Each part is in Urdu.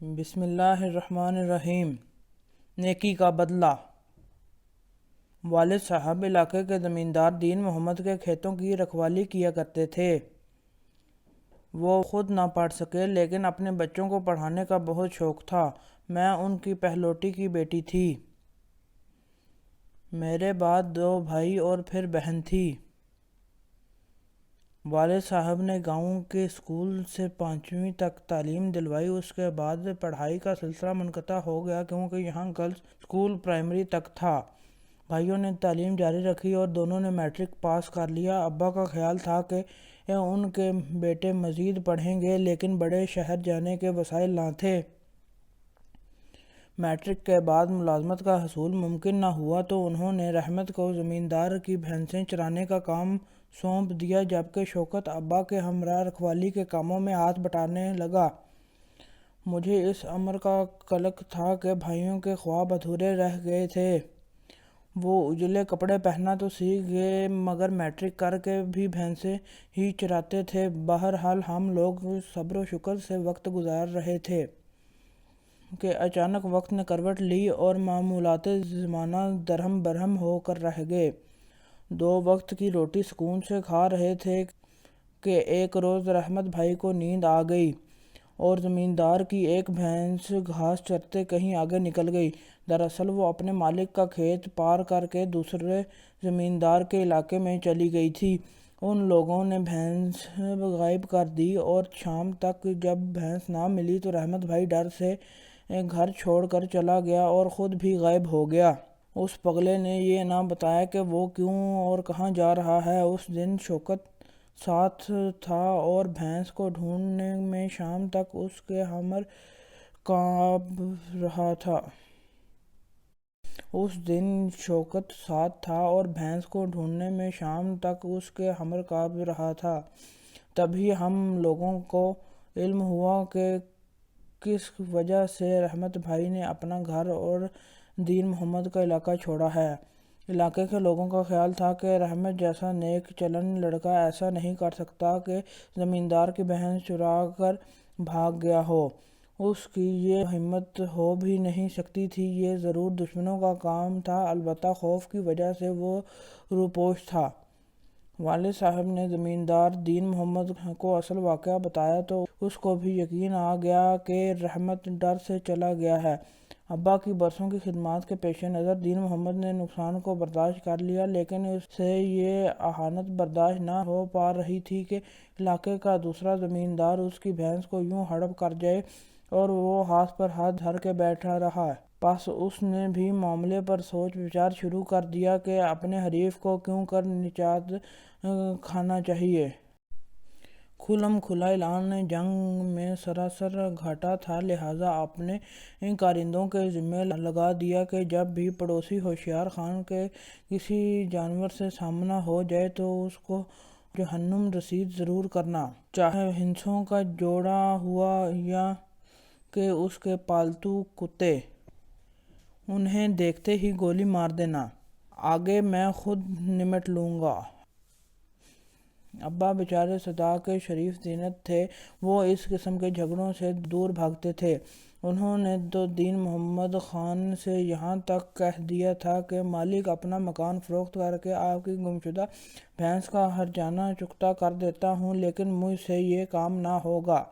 بسم اللہ الرحمن الرحیم۔ نیکی کا بدلہ۔ والد صاحب علاقے کے زمیندار دین محمد کے کھیتوں کی رکھوالی کیا کرتے تھے۔ وہ خود نہ پڑھ سکے لیکن اپنے بچوں کو پڑھانے کا بہت شوق تھا۔ میں ان کی پہلوٹی کی بیٹی تھی۔ میرے بعد 2 بھائی اور پھر بہن تھی۔ والد صاحب نے گاؤں کے اسکول سے 5ویں تک تعلیم دلوائی۔ اس کے بعد پڑھائی کا سلسلہ منقطع ہو گیا کیونکہ یہاں گرلز اسکول پرائمری تک تھا۔ بھائیوں نے تعلیم جاری رکھی اور دونوں نے میٹرک پاس کر لیا۔ ابا کا خیال تھا کہ ان کے بیٹے مزید پڑھیں گے لیکن بڑے شہر جانے کے وسائل نہ تھے۔ میٹرک کے بعد ملازمت کا حصول ممکن نہ ہوا تو انہوں نے رحمت کو زمیندار کی بھینسیں چرانے کا کام سونپ دیا جبکہ شوکت ابا کے ہمراہ رکھوالی کے کاموں میں ہاتھ بٹانے لگا۔ مجھے اس امر کا قلق تھا کہ بھائیوں کے خواب ادھورے رہ گئے تھے۔ وہ اجلے کپڑے پہننا تو سیکھ گئے مگر میٹرک کر کے بھی بھینسیں ہی چراتے تھے۔ بہرحال ہم لوگ صبر و شکر سے وقت گزار رہے تھے کہ اچانک وقت نے کروٹ لی اور معمولات زمانہ درہم برہم ہو کر رہ گئے۔ 2 وقت کی روٹی سکون سے کھا رہے تھے کہ ایک روز رحمت بھائی کو نیند آ گئی اور زمیندار کی ایک بھینس گھاس چرتے کہیں آگے نکل گئی۔ دراصل وہ اپنے مالک کا کھیت پار کر کے دوسرے زمیندار کے علاقے میں چلی گئی تھی۔ ان لوگوں نے بھینس غائب کر دی اور شام تک جب بھینس نہ ملی تو رحمت بھائی ڈر سے گھر چھوڑ کر چلا گیا اور خود بھی غائب ہو گیا۔ اس پگلے نے یہ نہ بتایا کہ وہ کیوں اور کہاں جا رہا ہے۔ اس دن شوکت ساتھ تھا اور بھینس کو ڈھونڈنے میں شام تک اس کے ہمر کانپ رہا تھا۔ تبھی ہم لوگوں کو علم ہوا کہ کس وجہ سے رحمت بھائی نے اپنا گھر اور دین محمد کا علاقہ چھوڑا ہے۔ علاقے کے لوگوں کا خیال تھا کہ رحمت جیسا نیک چلن لڑکا ایسا نہیں کر سکتا کہ زمیندار کی بہن چرا کر بھاگ گیا ہو۔ اس کی یہ ہمت ہو بھی نہیں سکتی تھی۔ یہ ضرور دشمنوں کا کام تھا، البتہ خوف کی وجہ سے وہ روپوش تھا۔ والد صاحب نے زمیندار دین محمد کو اصل واقعہ بتایا تو اس کو بھی یقین آ گیا کہ رحمت ڈر سے چلا گیا ہے۔ ابا کی برسوں کی خدمات کے پیش نظر دین محمد نے نقصان کو برداشت کر لیا لیکن اس سے یہ اہانت برداشت نہ ہو پا رہی تھی کہ علاقے کا دوسرا زمیندار اس کی بھینس کو یوں ہڑپ کر جائے اور وہ ہاتھ پر ہاتھ دھر کے بیٹھا رہا۔ پس اس نے بھی معاملے پر سوچ وچار شروع کر دیا کہ اپنے حریف کو کیوں کر نچات کھانا چاہیے۔ کھلم کھلا اعلان جنگ میں سراسر گھاٹا تھا، لہٰذا اپنے کارندوں کے ذمے لگا دیا کہ جب بھی پڑوسی ہوشیار خان کے کسی جانور سے سامنا ہو جائے تو اس کو جہنم رسید ضرور کرنا، چاہے ہندسوں کا جوڑا ہوا یا کہ اس کے پالتو کتے۔ انہیں دیکھتے ہی گولی مار دینا، آگے میں خود نمٹ لوں گا۔ ابا بیچارے صدا کے شریف طینت تھے، وہ اس قسم کے جھگڑوں سے دور بھاگتے تھے۔ انہوں نے تو دین محمد خان سے یہاں تک کہہ دیا تھا کہ مالک اپنا مکان فروخت کر کے آپ کی گمشدہ بھینس کا ہرجانہ چکتا کر دیتا ہوں لیکن مجھ سے یہ کام نہ ہوگا۔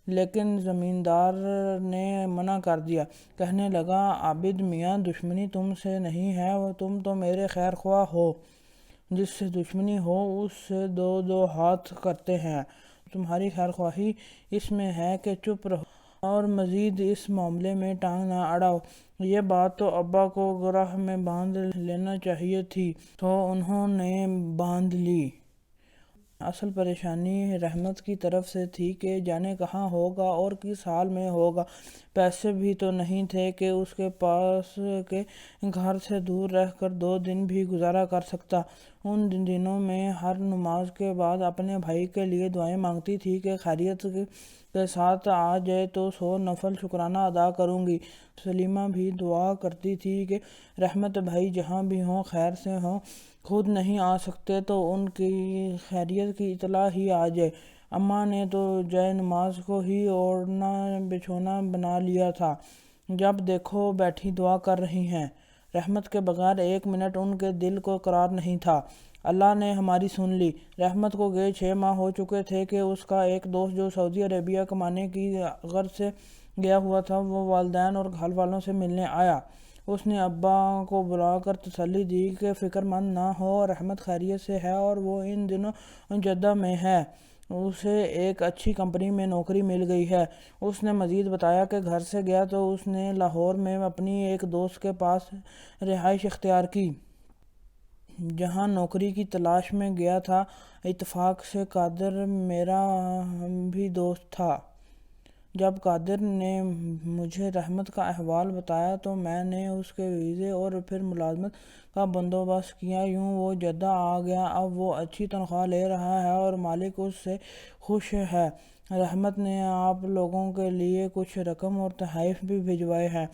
لیکن زمیندار نے منع کر دیا، کہنے لگا عابد میاں دشمنی تم سے نہیں ہے، تم تو میرے خیر خواہ ہو، جس سے دشمنی ہو اس سے 2 ہاتھ کرتے ہیں۔ تمہاری خیر خواہی اس میں ہے کہ چپ رہو اور مزید اس معاملے میں ٹانگ نہ اڑاؤ۔ یہ بات تو ابا کو گرہ میں باندھ لینا چاہیے تھی تو انہوں نے باندھ لی۔ اصل پریشانی رحمت کی طرف سے تھی کہ جانے کہاں ہوگا اور کس حال میں ہوگا۔ پیسے بھی تو نہیں تھے کہ اس کے پاس کہ گھر سے دور رہ کر 2 دن بھی گزارا کر سکتا۔ ان دنوں میں ہر نماز کے بعد اپنے بھائی کے لیے دعائیں مانگتی تھی کہ خیریت کے ساتھ آ جائے تو 100 نفل شکرانہ ادا کروں گی۔ سلیمہ بھی دعا کرتی تھی کہ رحمت بھائی جہاں بھی ہوں خیر سے ہوں، خود نہیں آ سکتے تو ان کی خیریت کی اطلاع ہی آ جائے۔ اماں نے تو جائے نماز کو ہی اوڑھنا بچھونا بنا لیا تھا، جب دیکھو بیٹھی دعا کر رہی ہیں۔ رحمت کے بغیر ایک منٹ ان کے دل کو قرار نہیں تھا۔ اللہ نے ہماری سن لی۔ رحمت کو گئے 6 ماہ ہو چکے تھے کہ اس کا ایک دوست جو سعودی عربیہ کمانے کی غرض سے گیا ہوا تھا، وہ والدین اور گھر والوں سے ملنے آیا۔ اس نے ابا کو بلا کر تسلی دی کہ فکر مند نہ ہو، رحمت خیریت سے ہے اور وہ ان دنوں جدہ میں ہے، اسے ایک اچھی کمپنی میں نوکری مل گئی ہے۔ اس نے مزید بتایا کہ گھر سے گیا تو اس نے لاہور میں اپنی ایک دوست کے پاس رہائش اختیار کی، جہاں نوکری کی تلاش میں گیا تھا۔ اتفاق سے قادر میرا بھی دوست تھا۔ جب قادر نے مجھے رحمت کا احوال بتایا تو میں نے اس کے ویزے اور پھر ملازمت کا بندوبست کیا۔ یوں وہ جدہ آ گیا۔ اب وہ اچھی تنخواہ لے رہا ہے اور مالک اس سے خوش ہے۔ رحمت نے آپ لوگوں کے لیے کچھ رقم اور تحائف بھی بھجوائے ہیں۔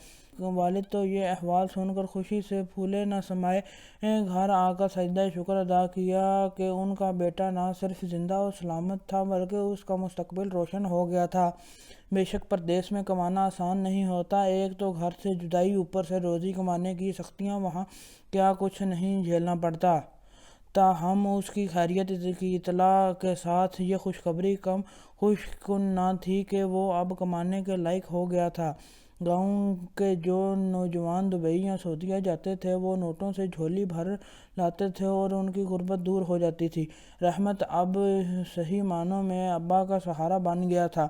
والد تو یہ احوال سن کر خوشی سے پھولے نہ سمائے، گھر آ کر سجدہ شکر ادا کیا کہ ان کا بیٹا نہ صرف زندہ و سلامت تھا بلکہ اس کا مستقبل روشن ہو گیا تھا۔ بے شک پردیس میں کمانا آسان نہیں ہوتا، ایک تو گھر سے جدائی، اوپر سے روزی کمانے کی سختیاں، وہاں کیا کچھ نہیں جھیلنا پڑتا۔ تاہم اس کی خیریت کی اطلاع کے ساتھ یہ خوشخبری کم خوش کن نہ تھی کہ وہ اب کمانے کے لائق ہو گیا تھا۔ گاؤں کے جو نوجوان دبئی یا سعودیہ جاتے تھے وہ نوٹوں سے جھولی بھر لاتے تھے اور ان کی غربت دور ہو جاتی تھی۔ رحمت اب صحیح معنوں میں ابا کا سہارا بن گیا تھا۔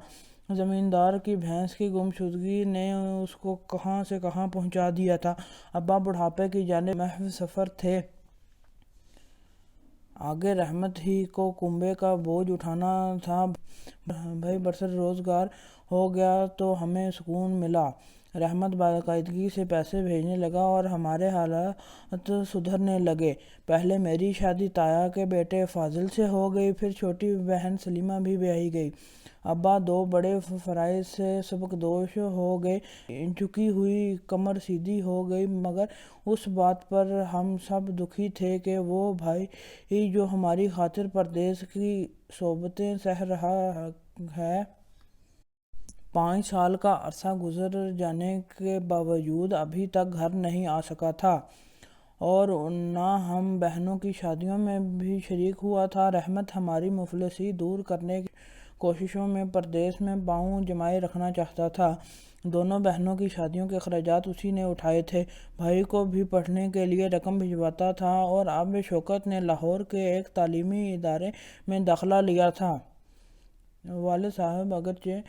زمیندار کی بھینس کی گمشدگی نے اس کو کہاں سے کہاں پہنچا دیا تھا۔ ابا بڑھاپے کی جانب محض سفر تھے، آگے رحمت ہی کو کنبے کا بوجھ اٹھانا تھا۔ بھائی برسر روزگار ہو گیا تو ہمیں سکون ملا۔ رحمت باقاعدگی سے پیسے بھیجنے لگا اور ہمارے حالات سدھرنے لگے۔ پہلے میری شادی تایا کے بیٹے فاضل سے ہو گئی، پھر چھوٹی بہن سلیمہ بھی بیاہی گئی۔ ابا 2 بڑے فرائض سے سبکدوش ہو گئے، جھکی ہوئی کمر سیدھی ہو گئی، مگر اس بات پر ہم سب دکھی تھے کہ وہ بھائی جو ہماری خاطر پردیس کی صعوبتیں سہہ رہا ہے، 5 سال کا عرصہ گزر جانے کے باوجود ابھی تک گھر نہیں آ سکا تھا اور نہ ہم بہنوں کی شادیوں میں بھی شریک ہوا تھا۔ رحمت ہماری مفلسی دور کرنے کی کوششوں میں پردیس میں پاؤں جمائے رکھنا چاہتا تھا۔ دونوں بہنوں کی شادیوں کے اخراجات اسی نے اٹھائے تھے، بھائی کو بھی پڑھنے کے لیے رقم بھجواتا تھا اور اب شوکت نے لاہور کے ایک تعلیمی ادارے میں داخلہ لیا تھا۔ والد صاحب اگرچہ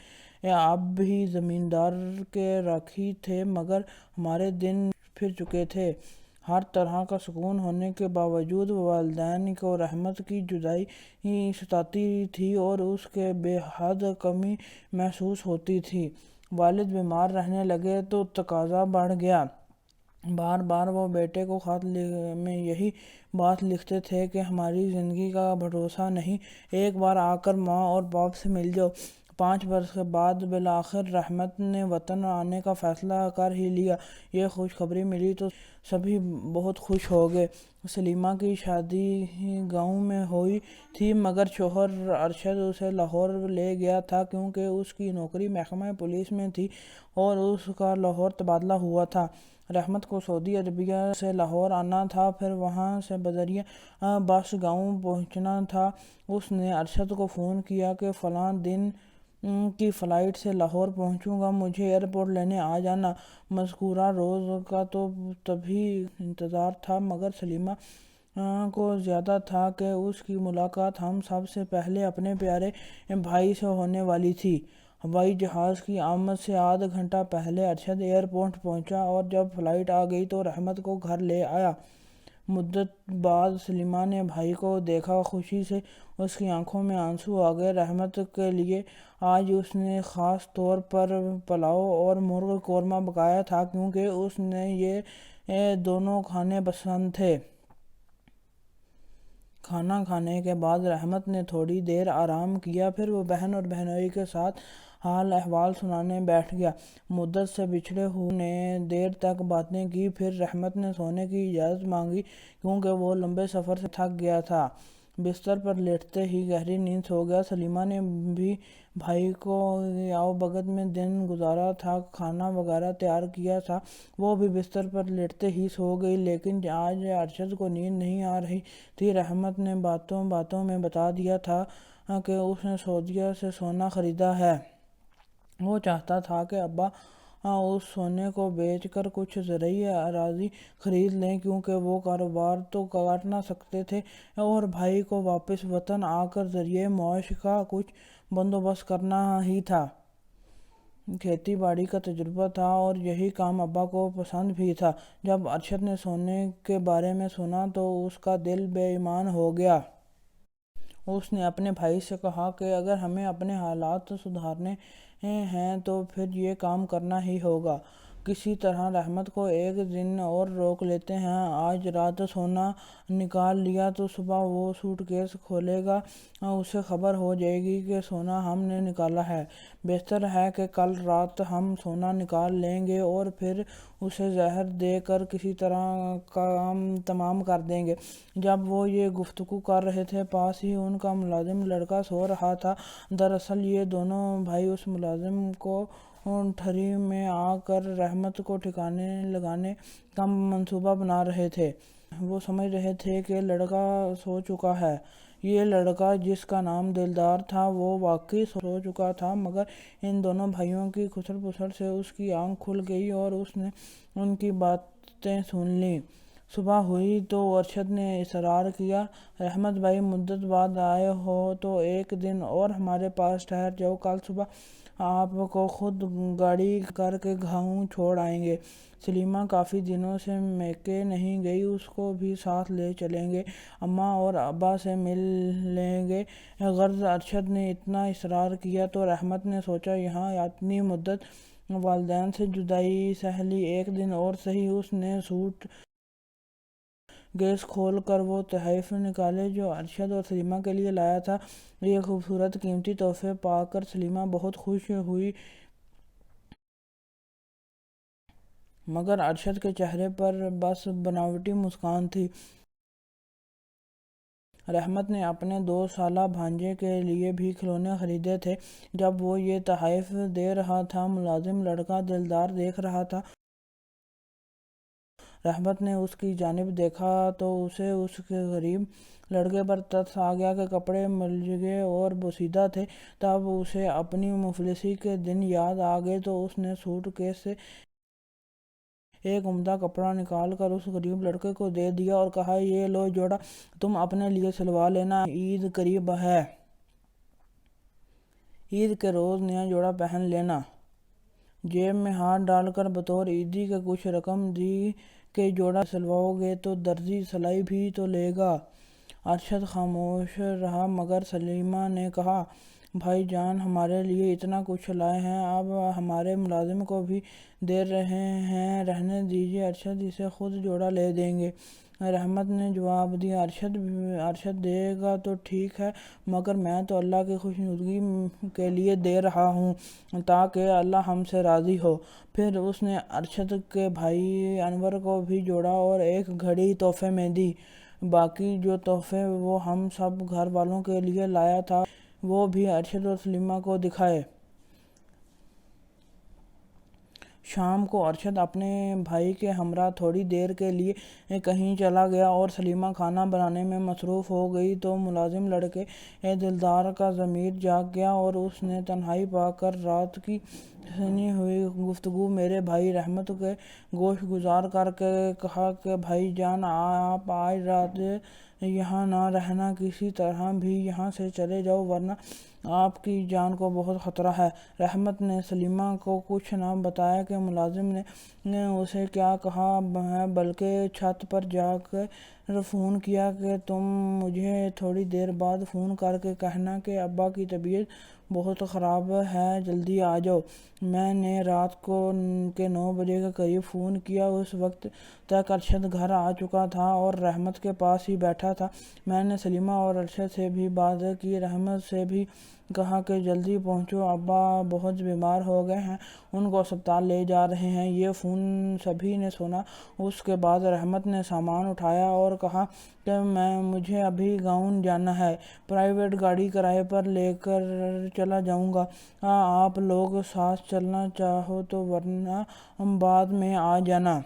اب بھی زمیندار کے راکھی تھے مگر ہمارے دن پھر چکے تھے۔ ہر طرح کا سکون ہونے کے باوجود والدین کو رحمت کی جدائی ستاتی تھی اور اس کے بے حد کمی محسوس ہوتی تھی۔ والد بیمار رہنے لگے تو تقاضا بڑھ گیا۔ بار بار وہ بیٹے کو خط میں یہی بات لکھتے تھے کہ ہماری زندگی کا بھروسہ نہیں، ایک بار آ کر ماں اور باپ سے مل جاؤ۔ 5 برس کے بعد بالآخر رحمت نے وطن آنے کا فیصلہ کر ہی لیا۔ یہ خوشخبری ملی تو سبھی بہت خوش ہو گئے۔ سلیمہ کی شادی گاؤں میں ہوئی تھی مگر شوہر ارشد اسے لاہور لے گیا تھا کیونکہ اس کی نوکری محکمہ پولیس میں تھی اور اس کا لاہور تبادلہ ہوا تھا۔ رحمت کو سعودی عربیہ سے لاہور آنا تھا، پھر وہاں سے بذریعہ بس گاؤں پہنچنا تھا۔ اس نے ارشد کو فون کیا کہ فلاں دن کی فلائٹ سے لاہور پہنچوں گا، مجھے ایئرپورٹ لینے آ جانا۔ مذکورہ روز کا تو تبھی انتظار تھا مگر سلیمہ کو زیادہ تھا کہ اس کی ملاقات ہم سب سے پہلے اپنے پیارے بھائی سے ہونے والی تھی۔ ہوائی جہاز کی آمد سے آدھا گھنٹہ پہلے ارشد ایئرپورٹ پہنچا اور جب فلائٹ آ گئی تو رحمت کو گھر لے آیا۔ مدت بعد سلیمہ نے بھائی کو دیکھا، خوشی سے اس کی آنکھوں میں آنسو آ گئے۔ رحمت کے لیے آج اس نے خاص طور پر پلاؤ اور مرغ قورمہ پکایا تھا کیونکہ اس نے یہ دونوں کھانے پسند تھے۔ کھانا کھانے کے بعد رحمت نے تھوڑی دیر آرام کیا، پھر وہ بہن اور بہنوئی کے ساتھ حال احوال سنانے بیٹھ گیا۔ مدت سے بچھڑے ہوئے نے دیر تک باتیں کی، پھر رحمت نے سونے کی اجازت مانگی کیونکہ وہ لمبے سفر سے تھک گیا تھا۔ بستر پر لیٹتے ہی گہری نیند سو گیا۔ سلیمہ نے بھی بھائی کو آؤ بھگت میں دن گزارا تھا، کھانا وغیرہ تیار کیا تھا، وہ بھی بستر پر لیٹتے ہی سو گئی۔ لیکن آج ارشد کو نیند نہیں آ رہی تھی۔ رحمت نے باتوں باتوں میں بتا دیا تھا کہ اس نے سعودیہ سے سونا خریدا ہے۔ وہ چاہتا تھا کہ ابا اس سونے کو بیچ کر کچھ زرعی اراضی خرید لیں، کیونکہ وہ کاروبار تو کر نہ سکتے تھے اور بھائی کو واپس وطن آ کر ذریعہ معاش کا کچھ بندوبست کرنا ہی تھا۔ کھیتی باڑی کا تجربہ تھا اور یہی کام ابا کو پسند بھی تھا۔ جب ارشد نے سونے کے بارے میں سنا تو اس کا دل بے ایمان ہو گیا۔ اس نے اپنے بھائی سے کہا کہ اگر ہمیں اپنے حالات سدھارنے ہیں تو پھر یہ کام کرنا ہی ہوگا۔ کسی طرح رحمت کو ایک دن اور روک لیتے ہیں۔ آج رات سونا نکال لیا تو صبح وہ سوٹ کیس کھولے گا، اسے خبر ہو جائے گی کہ سونا ہم نے نکالا ہے۔ بہتر ہے کہ کل رات ہم سونا نکال لیں گے اور پھر اسے زہر دے کر کسی طرح کام تمام کر دیں گے۔ جب وہ یہ گفتگو کر رہے تھے، پاس ہی ان کا ملازم لڑکا سو رہا تھا۔ دراصل یہ دونوں بھائی اس ملازم کو ٹھری میں آ کر رحمت کو ٹھکانے لگانے کا منصوبہ بنا رہے تھے۔ وہ سمجھ رہے تھے کہ لڑکا سو چکا ہے۔ یہ لڑکا جس کا نام دلدار تھا وہ واقعی سو چکا تھا، مگر ان دونوں بھائیوں کی کھسر پسر سے اس کی آنکھ کھل گئی اور اس نے ان کی باتیں سن لیں۔ صبح ہوئی تو ارشد نے اصرار کیا، رحمت بھائی مدت بعد آئے ہو تو ایک دن اور ہمارے پاس ٹھہر جاؤ، کل صبح آپ کو خود گاڑی کر کے گاؤں چھوڑ آئیں گے۔ سلیمہ کافی دنوں سے میکے نہیں گئی، اس کو بھی ساتھ لے چلیں گے، اماں اور ابا سے مل لیں گے۔ غرض ارشد نے اتنا اصرار کیا تو رحمت نے سوچا یہاں اتنی مدت والدین سے جدائی سہہ لی، ایک دن اور سہی۔ اس نے سوٹ کیس کھول کر وہ تحائف نکالے جو ارشد اور سلیمہ کے لیے لایا تھا۔ یہ خوبصورت قیمتی تحفے پا کر سلیمہ بہت خوش ہوئی، مگر ارشد کے چہرے پر بس بناوٹی مسکان تھی۔ رحمت نے اپنے 2 سالہ بھانجے کے لیے بھی کھلونے خریدے تھے۔ جب وہ یہ تحائف دے رہا تھا، ملازم لڑکا دلدار دیکھ رہا تھا۔ رحمت نے اس کی جانب دیکھا تو اسے اس کے غریب لڑکے پر ترس آ گیا کہ کپڑے ملجھے اور بوسیدہ تھے۔ تب اسے اپنی مفلسی کے دن یاد آ گئے تو اس نے سوٹ کیس سے ایک عمدہ کپڑا نکال کر اس غریب لڑکے کو دے دیا اور کہا، یہ لو جوڑا تم اپنے لیے سلوا لینا، عید قریب ہے، عید کے روز نیا جوڑا پہن لینا۔ جیب میں ہاتھ ڈال کر بطور عیدی کے کچھ رقم دی کہ جوڑا سلواؤ گے تو درزی سلائی بھی تو لے گا۔ ارشد خاموش رہا، مگر سلیمہ نے کہا، بھائی جان ہمارے لیے اتنا کچھ لائے ہیں، اب ہمارے ملازم کو بھی دے رہے ہیں، رہنے دیجیے، ارشد اسے خود جوڑا لے دیں گے۔ رحمت نے جواب دیا، ارشد دے گا تو ٹھیک ہے، مگر میں تو اللہ کی خوشنودی کے لیے دے رہا ہوں تاکہ اللہ ہم سے راضی ہو۔ پھر اس نے ارشد کے بھائی انور کو بھی جوڑا اور ایک گھڑی تحفے میں دی۔ باقی جو تحفے وہ ہم سب گھر والوں کے لیے لایا تھا وہ بھی ارشد اور سلیمہ کو دکھائے۔ شام کو ارشد اپنے بھائی کے ہمراہ تھوڑی دیر کے لیے کہیں چلا گیا اور سلیمہ کھانا بنانے میں مصروف ہو گئی تو ملازم لڑکے دلدار کا ضمیر جاگ گیا اور اس نے تنہائی پا کر رات کی سنی ہوئی گفتگو میرے بھائی رحمت کے گوش گزار کر کے کہا کہ بھائی جان آپ آج رات یہاں نہ رہنا، کسی طرح بھی یہاں سے چلے جاؤ ورنہ آپ کی جان کو بہت خطرہ ہے۔ رحمت نے سلیمہ کو کچھ نہ بتایا کہ ملازم نے اسے کیا کہا ہے، بلکہ چھت پر جا کر فون کیا کہ تم مجھے تھوڑی دیر بعد فون کر کے کہنا کہ ابا کی طبیعت بہت خراب ہے، جلدی آ جاؤ۔ میں نے رات کے 9 بجے کے قریب فون کیا، اس وقت تک ارشد گھر آ چکا تھا اور رحمت کے پاس ہی بیٹھا تھا۔ میں نے سلیمہ اور ارشد سے بھی بات کی، رحمت سے بھی کہا کہ جلدی پہنچو، ابا بہت بیمار ہو گئے ہیں، ان کو اسپتال لے جا رہے ہیں۔ یہ فون سبھی نے سنا۔ اس کے بعد رحمت نے سامان اٹھایا اور کہا کہ مجھے ابھی گاؤں جانا ہے، پرائیویٹ گاڑی کرائے پر لے کر چلا جاؤں گا، آپ لوگ ساتھ چلنا چاہو تو، ورنہ بعد میں آ جانا۔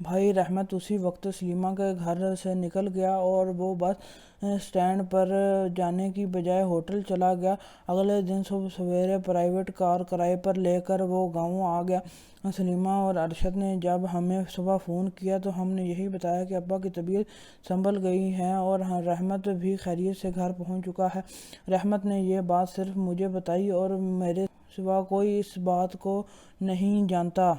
بھائی رحمت اسی وقت سلیمہ کے گھر سے نکل گیا اور وہ بس اسٹینڈ پر جانے کی بجائے ہوٹل چلا گیا۔ اگلے دن صبح سویرے پرائیویٹ کار کرائے پر لے کر وہ گاؤں آ گیا۔ سلیمہ اور ارشد نے جب ہمیں صبح فون کیا تو ہم نے یہی بتایا کہ ابا کی طبیعت سنبھل گئی ہے اور رحمت بھی خیریت سے گھر پہنچ چکا ہے۔ رحمت نے یہ بات صرف مجھے بتائی اور میرے سوا کوئی اس بات کو نہیں جانتا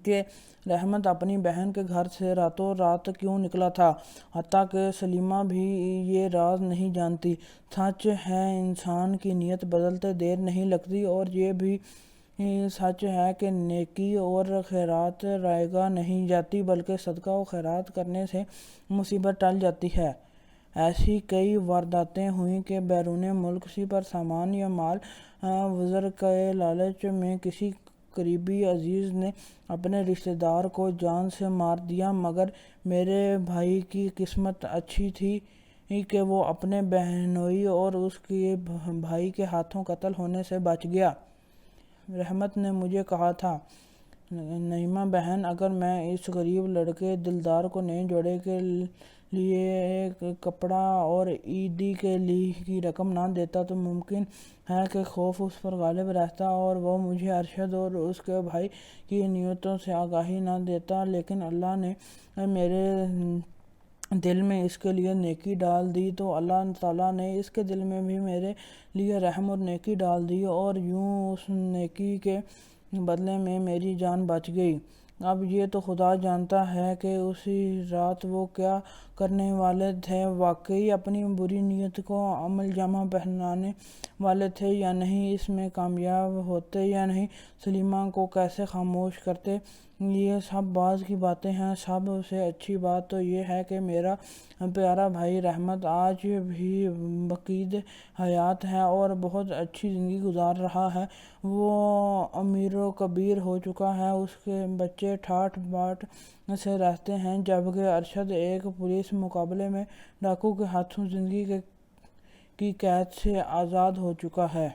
کہ رحمت اپنی بہن کے گھر سے راتوں رات کیوں نکلا تھا، حتیٰ کہ سلیمہ بھی یہ راز نہیں جانتی۔ سچ ہے انسان کی نیت بدلتے دیر نہیں لگتی، اور یہ بھی سچ ہے کہ نیکی اور خیرات رائیگاں نہیں جاتی بلکہ صدقہ و خیرات کرنے سے مصیبت ٹل جاتی ہے۔ ایسی کئی وارداتیں ہوئیں کہ بیرون ملک کسی پر سامان یا مال وزر کے لالچ میں کسی قریبی عزیز نے اپنے رشتہ دار کو جان سے مار دیا، مگر میرے بھائی کی قسمت اچھی تھی کہ وہ اپنے بہنوئی اور اس کے بھائی کے ہاتھوں قتل ہونے سے بچ گیا۔ رحمت نے مجھے کہا تھا، نعیمہ بہن، اگر میں اس غریب لڑکے دلدار کو نئے جوڑے کے لیے کپڑا اور عیدی کے کی رقم نہ دیتا تو ممکن ہے کہ خوف اس پر غالب رہتا اور وہ مجھے ارشد اور اس کے بھائی کی نیتوں سے آگاہی نہ دیتا، لیکن اللہ نے میرے دل میں اس کے لیے نیکی ڈال دی تو اللہ تعالیٰ نے اس کے دل میں بھی میرے لیے رحم اور نیکی ڈال دی، اور یوں اس نیکی کے بدلے میں میری جان بچ گئی۔ اب یہ تو خدا جانتا ہے کہ اسی رات وہ کیا کرنے والے تھے، واقعی اپنی بری نیت کو عمل جامہ پہنانے والے تھے یا نہیں، اس میں کامیاب ہوتے یا نہیں، سلیمہ کو کیسے خاموش کرتے، یہ سب بعد کی باتیں ہیں۔ سب سے اچھی بات تو یہ ہے کہ میرا پیارا بھائی رحمت آج بھی بقید حیات ہے اور بہت اچھی زندگی گزار رہا ہے۔ وہ امیر و کبیر ہو چکا ہے، اس کے بچے ٹھاٹھ باٹھ سے رہتے ہیں، جبکہ ارشد ایک پولیس مقابلے میں ڈاکو کے ہاتھوں زندگی کی قید سے آزاد ہو چکا ہے۔